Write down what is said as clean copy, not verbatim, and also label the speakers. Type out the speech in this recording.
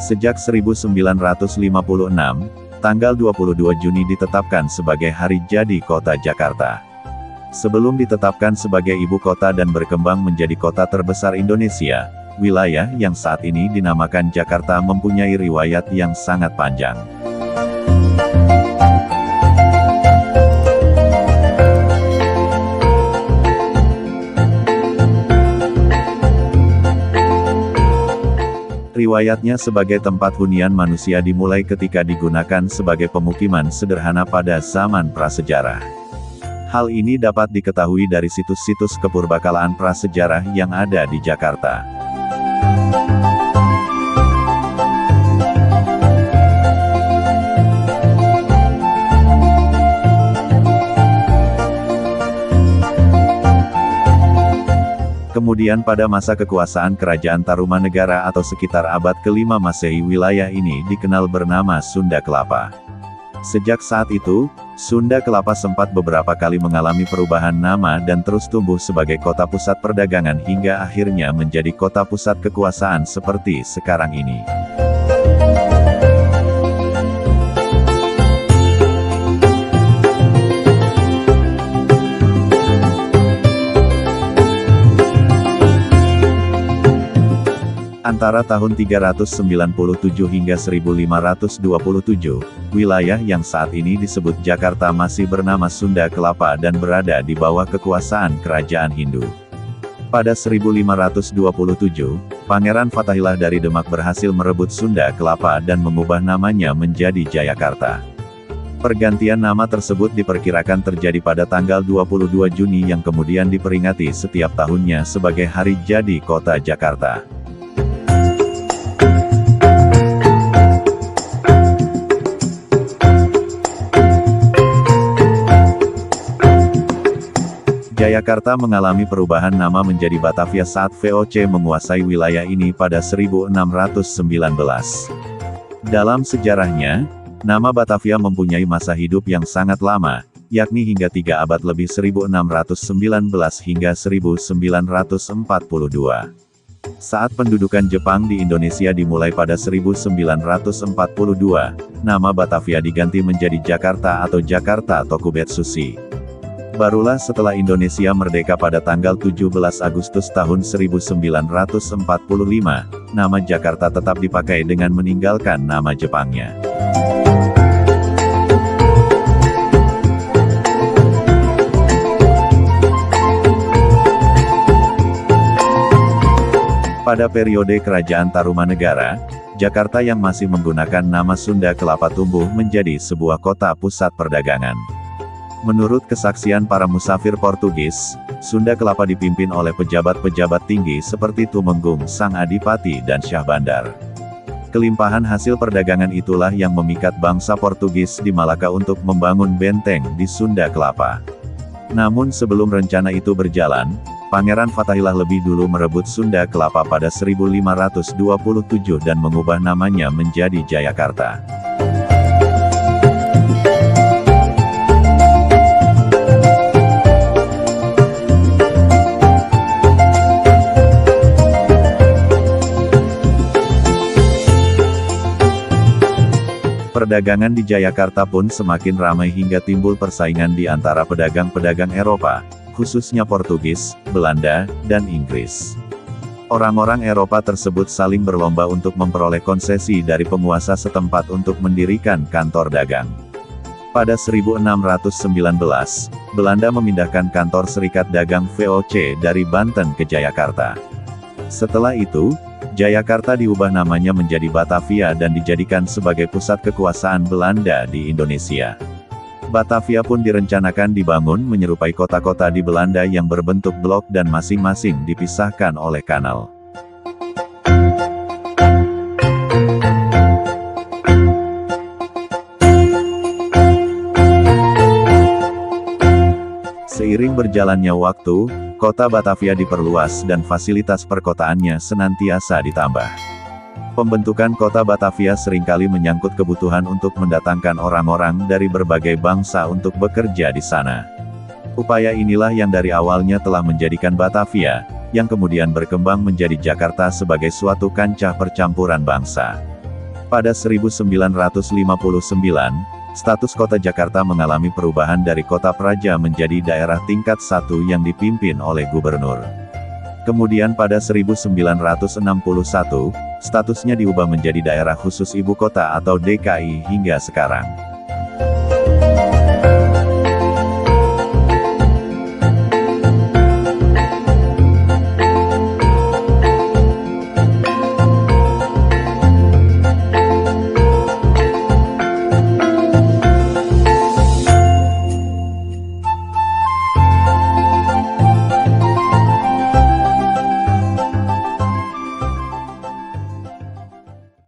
Speaker 1: Sejak 1956, tanggal 22 Juni ditetapkan sebagai Hari Jadi Kota Jakarta. Sebelum ditetapkan sebagai ibu kota dan berkembang menjadi kota terbesar Indonesia, wilayah yang saat ini dinamakan Jakarta mempunyai riwayat yang sangat panjang. Riwayatnya sebagai tempat hunian manusia dimulai ketika digunakan sebagai pemukiman sederhana pada zaman prasejarah. Hal ini dapat diketahui dari situs-situs kepurbakalaan prasejarah yang ada di Jakarta. Kemudian pada masa kekuasaan Kerajaan Tarumanegara atau sekitar abad ke-5 Masehi, wilayah ini dikenal bernama Sunda Kelapa. Sejak saat itu, Sunda Kelapa sempat beberapa kali mengalami perubahan nama dan terus tumbuh sebagai kota pusat perdagangan hingga akhirnya menjadi kota pusat kekuasaan seperti sekarang ini. Antara tahun 397 hingga 1527, wilayah yang saat ini disebut Jakarta masih bernama Sunda Kelapa dan berada di bawah kekuasaan Kerajaan Hindu. Pada 1527, Pangeran Fathaillah dari Demak berhasil merebut Sunda Kelapa dan mengubah namanya menjadi Jayakarta. Pergantian nama tersebut diperkirakan terjadi pada tanggal 22 Juni yang kemudian diperingati setiap tahunnya sebagai Hari Jadi Kota Jakarta. Jayakarta mengalami perubahan nama menjadi Batavia saat VOC menguasai wilayah ini pada 1619. Dalam sejarahnya, nama Batavia mempunyai masa hidup yang sangat lama, yakni hingga 3 abad lebih 1619 hingga 1942. Saat pendudukan Jepang di Indonesia dimulai pada 1942, nama Batavia diganti menjadi Jakarta atau Jakarta Tokubetsushi. Barulah setelah Indonesia merdeka pada tanggal 17 Agustus tahun 1945, nama Jakarta tetap dipakai dengan meninggalkan nama Jepangnya. Pada periode Kerajaan Tarumanegara, Jakarta yang masih menggunakan nama Sunda Kelapa tumbuh menjadi sebuah kota pusat perdagangan. Menurut kesaksian para musafir Portugis, Sunda Kelapa dipimpin oleh pejabat-pejabat tinggi seperti Tumenggung Sang Adipati dan Syah Bandar. Kelimpahan hasil perdagangan itulah yang memikat bangsa Portugis di Malaka untuk membangun benteng di Sunda Kelapa. Namun sebelum rencana itu berjalan, Pangeran Fathaillah lebih dulu merebut Sunda Kelapa pada 1527 dan mengubah namanya menjadi Jayakarta. Perdagangan di Jayakarta pun semakin ramai hingga timbul persaingan di antara pedagang-pedagang Eropa, khususnya Portugis, Belanda, dan Inggris. Orang-orang Eropa tersebut saling berlomba untuk memperoleh konsesi dari penguasa setempat untuk mendirikan kantor dagang. Pada 1619, Belanda memindahkan kantor Serikat Dagang VOC dari Banten ke Jayakarta. Setelah itu, Jayakarta diubah namanya menjadi Batavia dan dijadikan sebagai pusat kekuasaan Belanda di Indonesia. Batavia pun direncanakan dibangun menyerupai kota-kota di Belanda yang berbentuk blok dan masing-masing dipisahkan oleh kanal. Seiring berjalannya waktu, kota Batavia diperluas dan fasilitas perkotaannya senantiasa ditambah. Pembentukan kota Batavia seringkali menyangkut kebutuhan untuk mendatangkan orang-orang dari berbagai bangsa untuk bekerja di sana. Upaya inilah yang dari awalnya telah menjadikan Batavia, yang kemudian berkembang menjadi Jakarta sebagai suatu kancah percampuran bangsa. Pada 1959, status kota Jakarta mengalami perubahan dari kota praja menjadi daerah tingkat 1 yang dipimpin oleh gubernur. Kemudian pada 1961, statusnya diubah menjadi daerah khusus ibu kota atau DKI hingga sekarang.